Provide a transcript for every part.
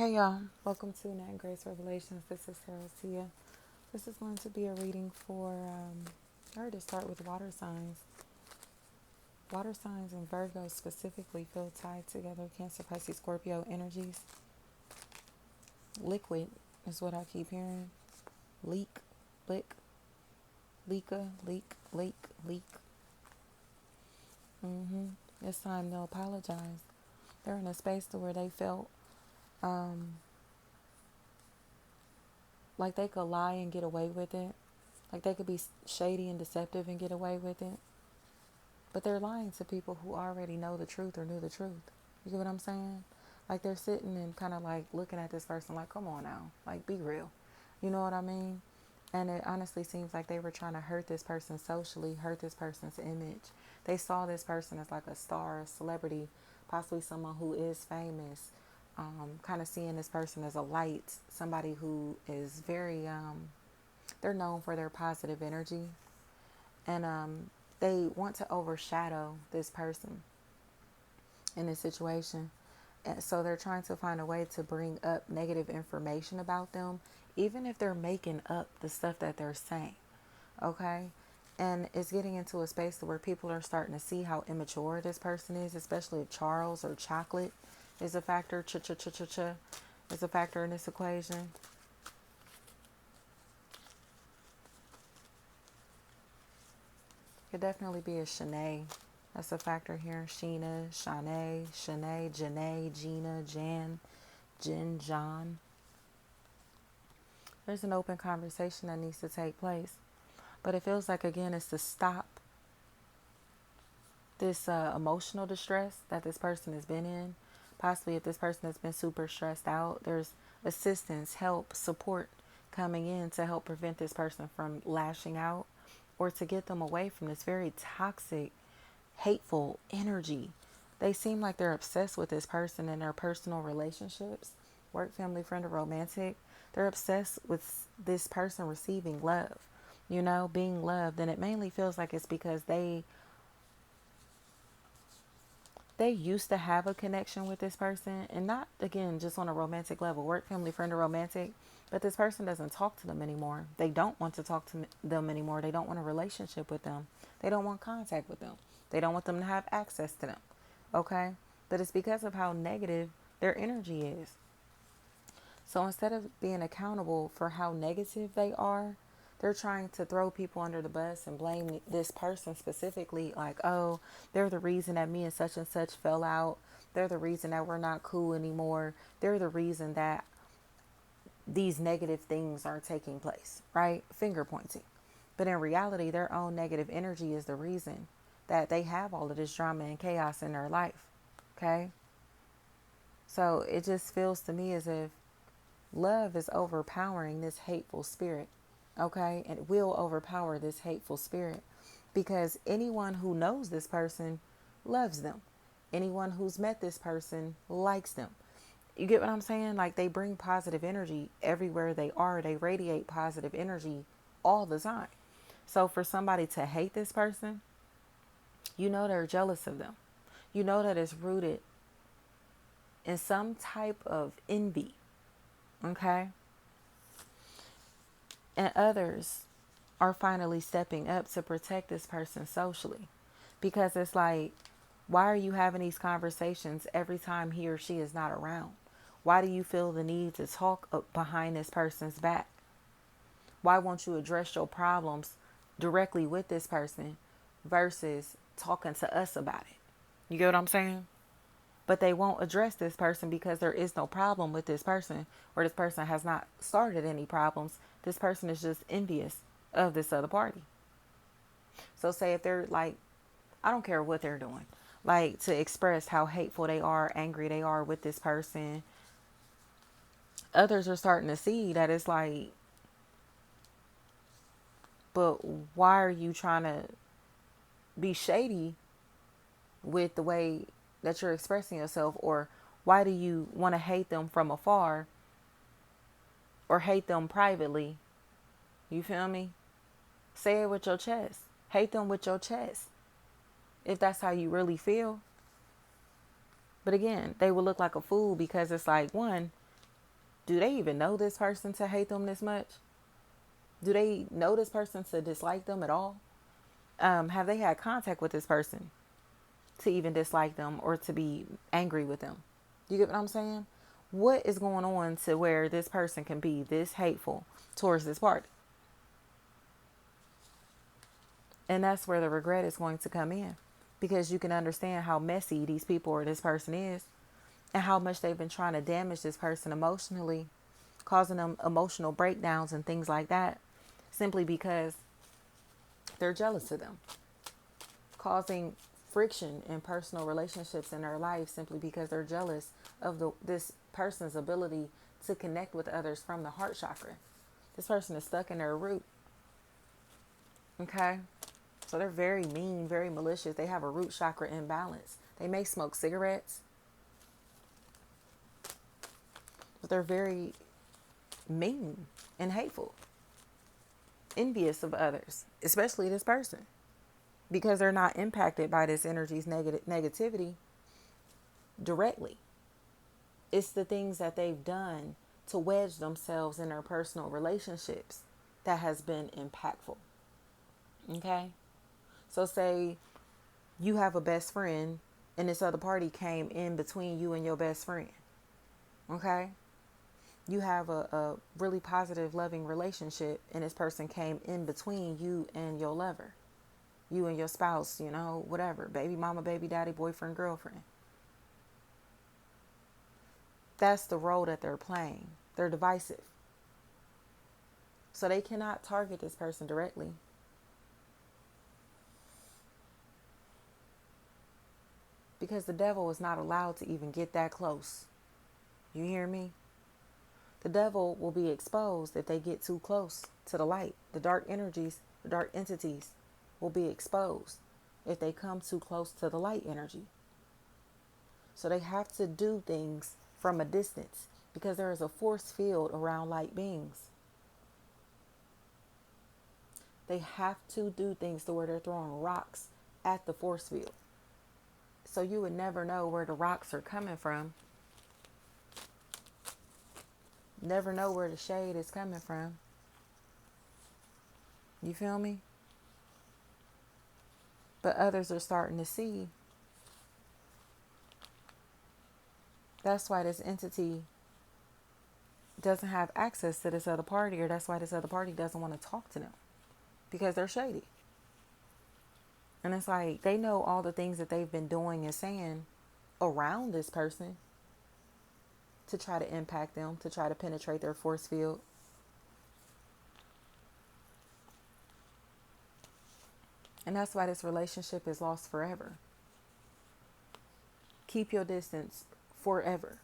Hey y'all, welcome to Nat and Grace Revelations. This is Sarah Tia. This is going to be a reading for, I heard to start with water signs. Water signs and Virgo specifically feel tied together. Cancer, Pisces, Scorpio energies. Liquid is what I keep hearing. Leak, lick, leaka, leak. It's time to apologize. They're in a space to where they felt um, like they could lie and get away with it. Like they could be shady and deceptive and get away with it. But they're lying to people who already know the truth or knew the truth. You get what I'm saying? Like they're sitting and kind of like looking at this person like, come on now, like be real. You know what I mean? And it honestly seems like they were trying to hurt this person socially, hurt this person's image. They saw this person as like a star, a celebrity, possibly someone who is famous. Kind of seeing this person as a light, somebody who is very, they're known for their positive energy. And they want to overshadow this person in this situation. And so they're trying to find a way to bring up negative information about them, even if they're making up the stuff that they're saying. Okay? And it's getting into a space where people are starting to see how immature this person is, especially if Charles or chocolate is a factor. Ch is a factor in this equation. Could definitely be a Shanae. That's a factor here. Sheena, Shanae, Shanae, Janae, Gina, Jan, Jen, John. There's an open conversation that needs to take place. But it feels like, again, it's to stop this emotional distress that this person has been in. Possibly if this person has been super stressed out, there's assistance, help, support coming in to help prevent this person from lashing out or to get them away from this very toxic, hateful energy. They seem like they're obsessed with this person in their personal relationships, work, family, friend, or romantic. They're obsessed with this person receiving love, being loved. And it mainly feels like it's because they used to have a connection with this person, and not again just on a romantic level, work, family, friend, or romantic, but this person doesn't talk to them anymore. They don't want to talk to them anymore. They don't want a relationship with them. They don't want contact with them. They don't want them to have access to them. Okay? But it's because of how negative their energy is. So instead of being accountable for how negative they are, they're trying to throw people under the bus and blame this person specifically, like, oh, they're the reason that me and such fell out. They're the reason that we're not cool anymore. They're the reason that these negative things are taking place, right? Finger pointing. But in reality, their own negative energy is the reason that they have all of this drama and chaos in their life. Okay? So it just feels to me as if love is overpowering this hateful spirit. Okay? And it will overpower this hateful spirit because anyone who knows this person loves them. Anyone who's met this person likes them. You get what I'm saying? Like they bring positive energy everywhere they are. They radiate positive energy all the time. So for somebody to hate this person, they're jealous of them. You know that it's rooted in some type of envy. Okay? And others are finally stepping up to protect this person socially. Because it's like, why are you having these conversations every time he or she is not around? Why do you feel the need to talk behind this person's back? Why won't you address your problems directly with this person versus talking to us about it? You get what I'm saying? But they won't address this person because there is no problem with this person, or this person has not started any problems. This person is just envious of this other party. So say if they're like, I don't care what they're doing, like to express how hateful they are, angry they are with this person, others are starting to see that it's like, but why are you trying to be shady with the way that you're expressing yourself? Or why do you want to hate them from afar or hate them privately? You feel me? Say it with your chest. Hate them with your chest if that's how you really feel. But again, they will look like a fool because it's like, one, Do they even know this person to hate them this much? Do they know this person to dislike them at all? Have they had contact with this person to even dislike them or to be angry with them? You get what I'm saying? What is going on to where this person can be this hateful towards this party? And that's where the regret is going to come in, because you can understand how messy these people or this person is, and how much they've been trying to damage this person emotionally, causing them emotional breakdowns and things like that, simply because they're jealous of them, causing friction in personal relationships in their life simply because they're jealous of this person's ability to connect with others from the heart chakra. This person is stuck in their root. Okay? So they're very mean, very malicious. They have a root chakra imbalance. They may smoke cigarettes, but they're very mean and hateful, envious of others, especially this person, because they're not impacted by this energy's negativity directly. It's the things that they've done to wedge themselves in their personal relationships that has been impactful. Okay? So say you have a best friend and this other party came in between you and your best friend. Okay? You have a really positive, loving relationship, and this person came in between you and your lover, you and your spouse, whatever, baby mama, baby daddy, boyfriend, girlfriend. That's the role that they're playing. They're divisive. So they cannot target this person directly. Because the devil is not allowed to even get that close. You hear me? The devil will be exposed if they get too close to the light. The dark energies, the dark entities will be exposed if they come too close to the light energy. So they have to do things from a distance, because there is a force field around light beings. They have to do things to where they're throwing rocks at the force field. So you would never know where the rocks are coming from. Never know where the shade is coming from. You feel me? But others are starting to see. That's why this entity doesn't have access to this other party, or that's why this other party doesn't want to talk to them, because they're shady. And it's like they know all the things that they've been doing and saying around this person to try to impact them, to try to penetrate their force field. And that's why this relationship is lost forever. Keep your distance forever.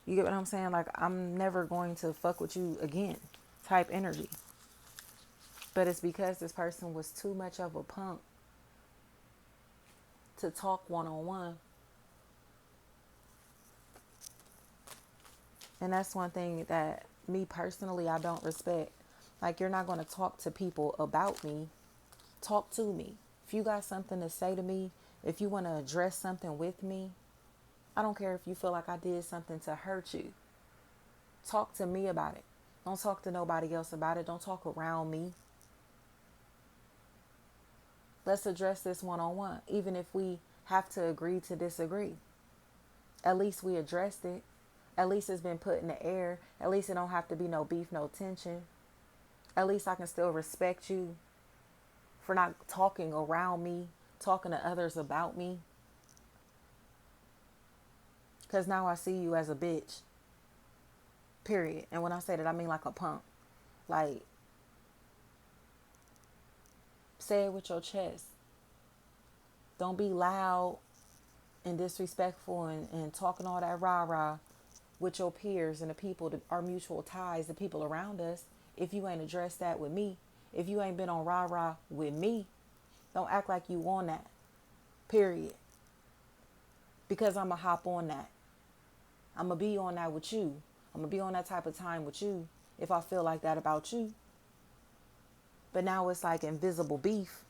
You get what I'm saying? Like, I'm never going to fuck with you again type energy. But it's because this person was too much of a punk to talk one-on-one. And that's one thing that me personally, I don't respect. Like, you're not going to talk to people about me. Talk to me. If you got something to say to me, if you want to address something with me, I don't care if you feel like I did something to hurt you. Talk to me about it. Don't talk to nobody else about it. Don't talk around me. Let's address this one-on-one, even if we have to agree to disagree. At least we addressed it. At least it's been put in the air. At least it don't have to be no beef, no tension. At least I can still respect you for not talking around me, talking to others about me. Because now I see you as a bitch. Period. And when I say that, I mean like a punk. Like, say it with your chest. Don't be loud and disrespectful and talking all that rah-rah with your peers and the people, our mutual ties, the people around us. If you ain't addressed that with me, if you ain't been on rah-rah with me, don't act like you on that. Period. Because I'm going to hop on that. I'm going to be on that with you. I'm going to be on that type of time with you if I feel like that about you. But now it's like invisible beef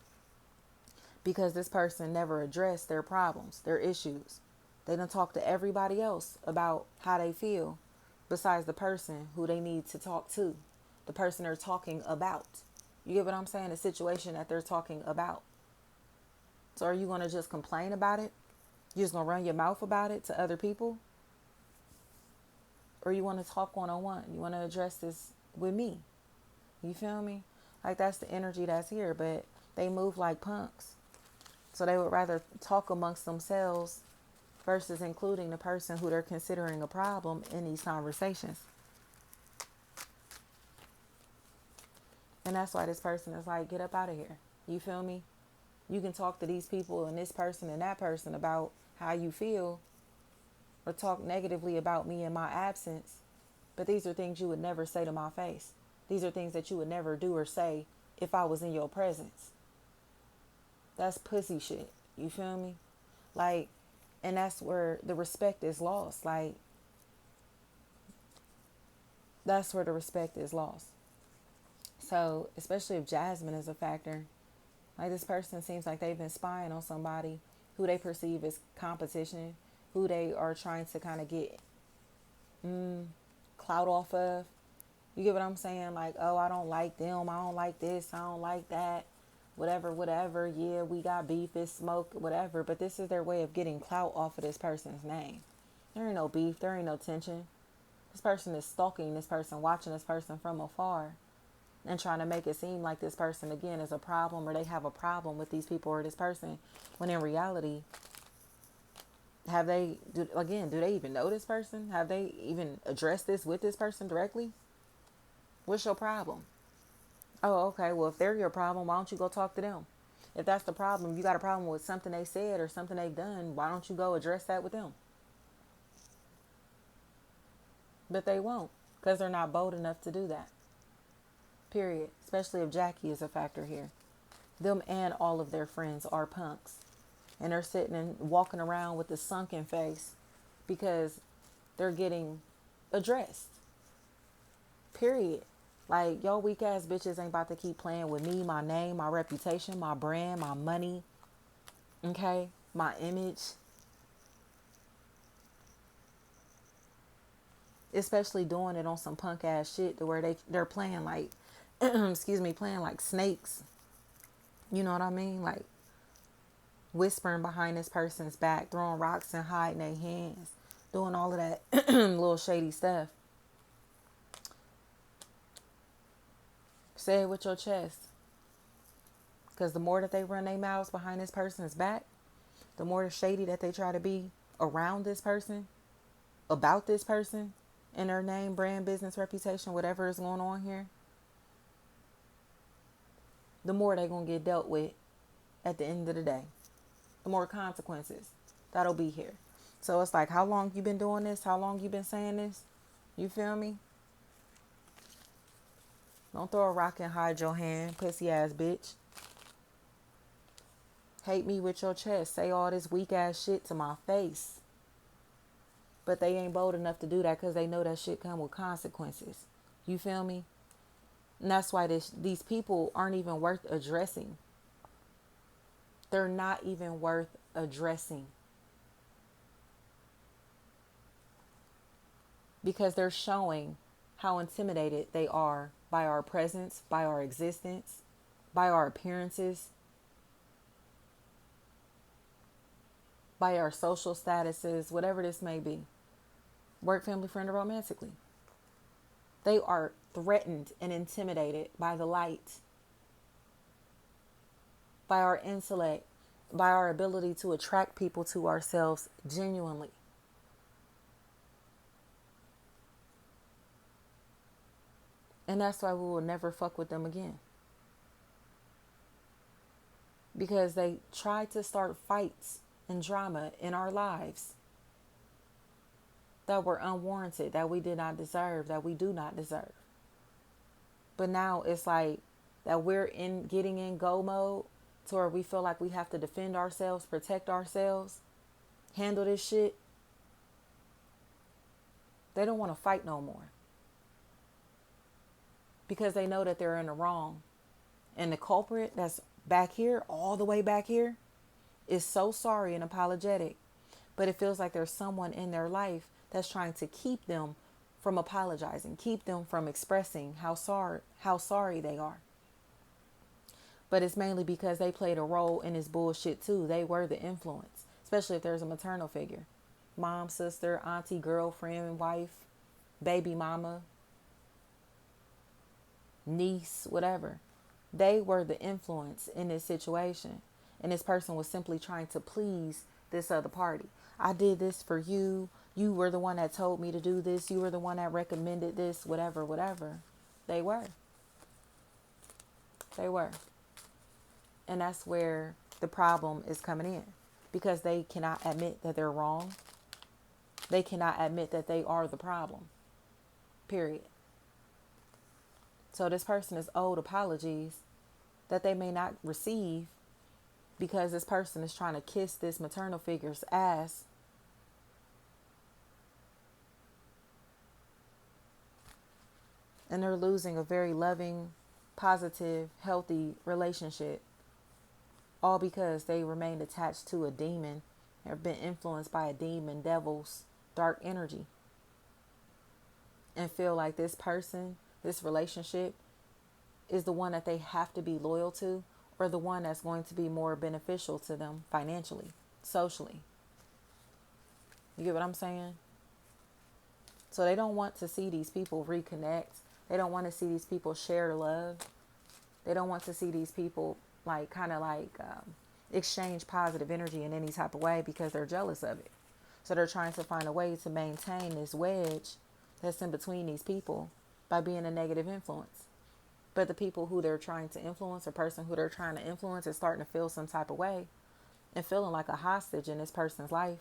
because this person never addressed their problems, their issues. They done talk to everybody else about how they feel. besides the person who they need to talk to, the person they're talking about. You get what I'm saying? The situation that they're talking about. So are you going to just complain about it? You just going to run your mouth about it to other people? Or you want to talk one-on-one? You want to address this with me? You feel me? Like, that's the energy that's here, but they move like punks. So they would rather talk amongst themselves versus including the person who they're considering a problem in these conversations. And that's why this person is like, get up out of here. You feel me? You can talk to these people and this person and that person about how you feel, or talk negatively about me in my absence. But these are things you would never say to my face. These are things that you would never do or say if I was in your presence. That's pussy shit. You feel me? Like, and that's where the respect is lost. Like, that's where the respect is lost. So, especially if Jasmine is a factor, like, this person seems like they've been spying on somebody who they perceive as competition, who they are trying to kind of get clout off of. You get what I'm saying? Like, oh, I don't like them. I don't like this. I don't like that. Whatever, whatever. Yeah, we got beef, it's smoke, whatever. But this is their way of getting clout off of this person's name. There ain't no beef. There ain't no tension. This person is stalking this person, watching this person from afar, and trying to make it seem like this person, again, is a problem, or they have a problem with these people or this person. When in reality, do they even know this person? Have they even addressed this with this person directly? What's your problem? Oh, okay. Well, if they're your problem, why don't you go talk to them? If that's the problem, you got a problem with something they said or something they've done, why don't you go address that with them? But they won't, because they're not bold enough to do that. Period. Especially if Jackie is a factor here. Them and all of their friends are punks. And they're sitting and walking around with a sunken face because they're getting addressed. Period. Like, y'all weak ass bitches ain't about to keep playing with me, my name, my reputation, my brand, my money, okay, my image. Especially doing it on some punk ass shit to where they're playing like, excuse me, playing like snakes. You know what I mean? Like, whispering behind this person's back, throwing rocks and hiding their hands, doing all of that little shady stuff. Say it with your chest. Because the more that they run their mouths behind this person's back, the more shady that they try to be around this person, about this person, and their name, brand, business, reputation, whatever is going on here, the more they're going to get dealt with at the end of the day. The more consequences that'll be here. So it's like, how long you been doing this? How long you been saying this? You feel me? Don't throw a rock and hide your hand, pussy ass bitch. Hate me with your chest. Say all this weak ass shit to my face. But they ain't bold enough to do that because they know that shit come with consequences. You feel me? And that's why these people aren't even worth addressing. They're not even worth addressing. Because they're showing how intimidated they are by our presence, by our existence, by our appearances, by our social statuses, whatever this may be. Work, family, friend, or romantically. They are threatened and intimidated by the light, by our intellect, by our ability to attract people to ourselves genuinely. And that's why we will never fuck with them again. Because they tried to start fights and drama in our lives that were unwarranted, that we did not deserve, that we do not deserve. But now it's like that we're getting in go mode to where we feel like we have to defend ourselves, protect ourselves, handle this shit. They don't want to fight no more. Because they know that they're in the wrong. And the culprit that's back here, all the way back here, is so sorry and apologetic. But it feels like there's someone in their life that's trying to keep them from apologizing, keep them from expressing how sorry they are. But it's mainly because they played a role in this bullshit too. They were the influence, especially if there's a maternal figure. Mom, sister, auntie, girlfriend, wife, baby mama, niece, whatever. They were the influence in this situation. And this person was simply trying to please this other party. I did this for you. You were the one that told me to do this. You were the one that recommended this, whatever, whatever. They were. They were. And that's where the problem is coming in. Because they cannot admit that they're wrong. They cannot admit that they are the problem. Period. So this person is owed apologies that they may not receive because this person is trying to kiss this maternal figure's ass. And they're losing a very loving, positive, healthy relationship. All because they remained attached to a demon or been influenced by a demon, devil's dark energy. And feel like this person, this relationship, is the one that they have to be loyal to, or the one that's going to be more beneficial to them financially, socially. You get what I'm saying? So they don't want to see these people reconnect. They don't want to see these people share love. They don't want to see these people exchange positive energy in any type of way because they're jealous of it. So they're trying to find a way to maintain this wedge that's in between these people by being a negative influence. But the people who they're trying to influence, or person who they're trying to influence, is starting to feel some type of way and feeling like a hostage in this person's life.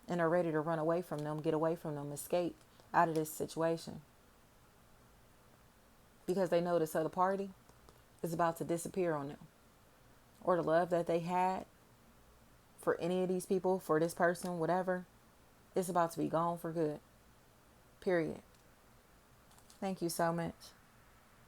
And are ready to run away from them, get away from them, escape out of this situation. Because they know this other party is about to disappear on them. Or the love that they had for any of these people, for this person, whatever, it's about to be gone for good. Period. Thank you so much.